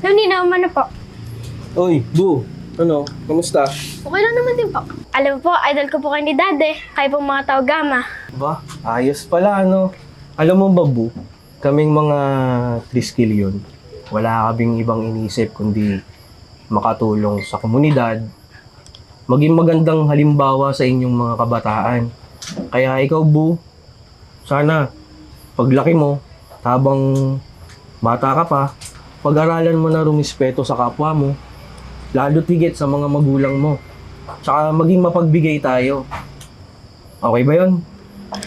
Nina, umano po. Oy, Bu. Ano? Kamusta? Okay lang naman din po. Alam mo po, idol ko po kayo ni Dade. Kayo pong mga tao gama. Ba, ayos pala, ano? Alam mo ba, Bu? Kaming mga Triskelion, wala kaming ibang iniisip kundi makatulong sa komunidad, maging magandang halimbawa sa inyong mga kabataan. Kaya ikaw, Bu, sana paglaki mo, habang bata ka pa, pag-aralan mo na rumispeto sa kapwa mo, lalo tigit sa mga magulang mo. Tsaka maging mapagbigay tayo. Okay ba yon?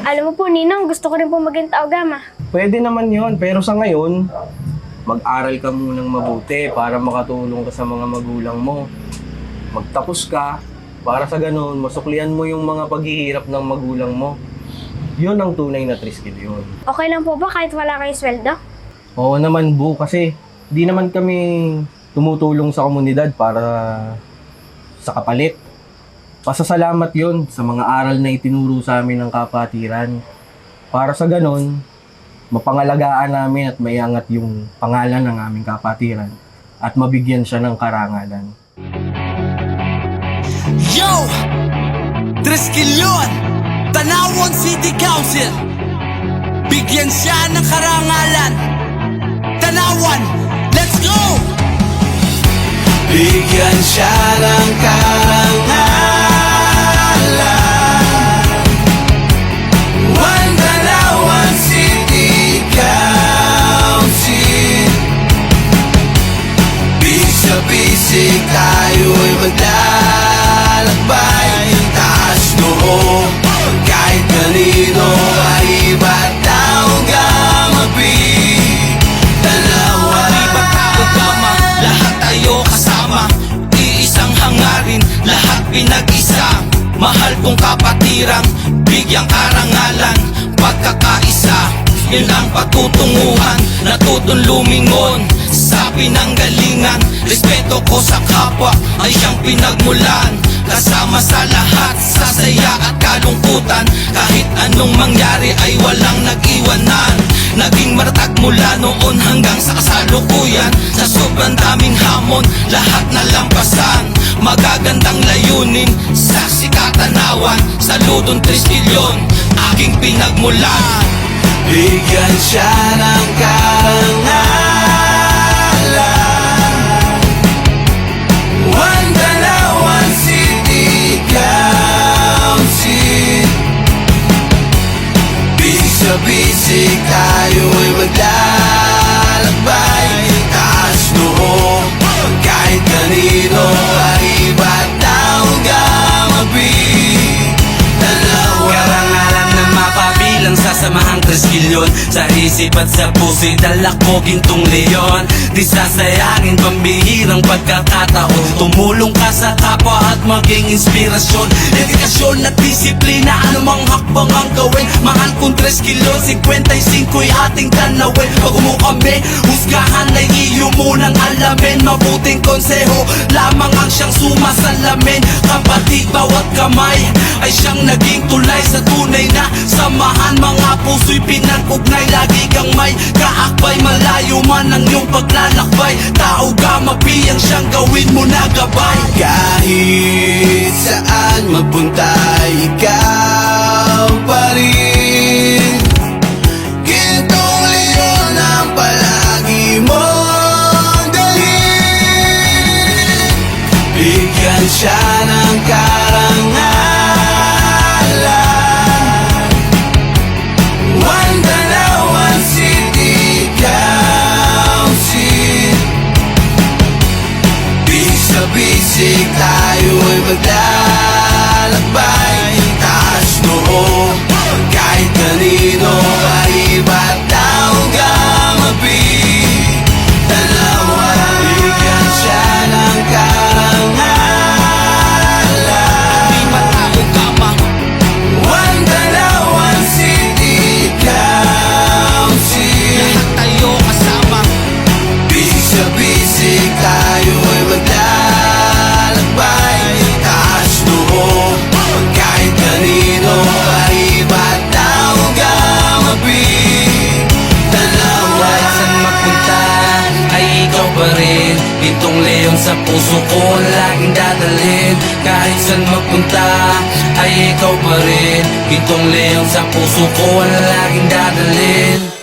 Alam mo po, Ninong, gusto ko rin po maging tao gama. Pwede naman yon, pero sa ngayon, mag-aral ka munang mabuti para makatulong ka sa mga magulang mo. Magtapos ka para sa ganun, masuklian mo yung mga paghihirap ng magulang mo. Yun ang tunay na Triskelion. Okay lang po ba kahit wala kayong sweldo? Oo naman, Bu, kasi di naman kami tumutulong sa komunidad para sa kapalit. Pasasalamat yun sa mga aral na itinuro sa amin ng kapatiran. Para sa ganon, mapangalagaan namin at maiangat yung pangalan ng aming kapatiran at mabigyan siya ng karangalan. Yo! Triskelion! Tanawan City Council! Bigyan siya ng karangalan! Tanawan! Let's go! Bigyan siya ng karangalan. One Tanawan City Council. Bisa-bisig tayo'y maglalakbay. Taas noo, kahit kanino ay ba't tao gamabi. Tanawan, iba't tao gama, lahat tayo kasama. Iisang hangarin, lahat pinag-isa. Mahal kong kapatirang, bigyang karangalan. Pagkakaisa, yun ang patutunguhan. Natutong lumingon sa pinanggalingan. Respeto ko sa kapwa ay siyang pinagmulan. Kasama sa lahat, sa saya at kalungkutan. Kahit anong mangyari ay walang nag-iwanan. Naging matatag mula noon hanggang sa kasalukuyan. Sa sobrang daming hamon, lahat nalampasan. Magagandang layunin sa sikatanawan. Saludong Triskelion, aking pinagmulan. Bigyan siya ng karangalan. One Tanawan City Council. Bisa-bisig tayo'y maglalakbay. Taas noo, kahit kanino ay ba't tao gamabi. Karangalan na mapabilang sa samahang Triskelion. Sa isip at sa puso'y dala ko gintong leon. Di sasayangin pambihirang pagkakataon. Tumulong ka sa kapwa at maging inspirasyon. Dedikasyon at disiplina, anumang hakbang ang gawin. Mahal kong Triskelion, 55'y ating tanawin. Pag umukami, husgahan ay iyo munang alamin. Mabuting konseho lamang ang siyang sumasalamin. Kapatid, bawat kamay ay siyang naging tulay sa tunay na samahan. Mga puso'y pinag-ugnay, lagi kang may kaakbay. Malayo man ang iyong paglalakbay, tao gamapi ang siyang gawin mo na gabay. Kahit saan magpunta, ikaw pa rin. Gintong leon ang palagi mong dalhin. Bigyan siya ng karangalan. One Tanawan City Council. Bisa-bisig tayo'y maglalakbay. Taas noo, kahit kanino ay ba't tao gamabi. Tanawan, bigyan siya ng karangalan. Di matao kama. One Tanawan City Council. Lahat tayo kasama. Bisa-bisig tayo'y maglalakbay. Taas sa puso ko ang laging dadalhin. Kahit saan magpunta ay ikaw pa rin. Gintong leon sa puso ko ang laging dadalhin.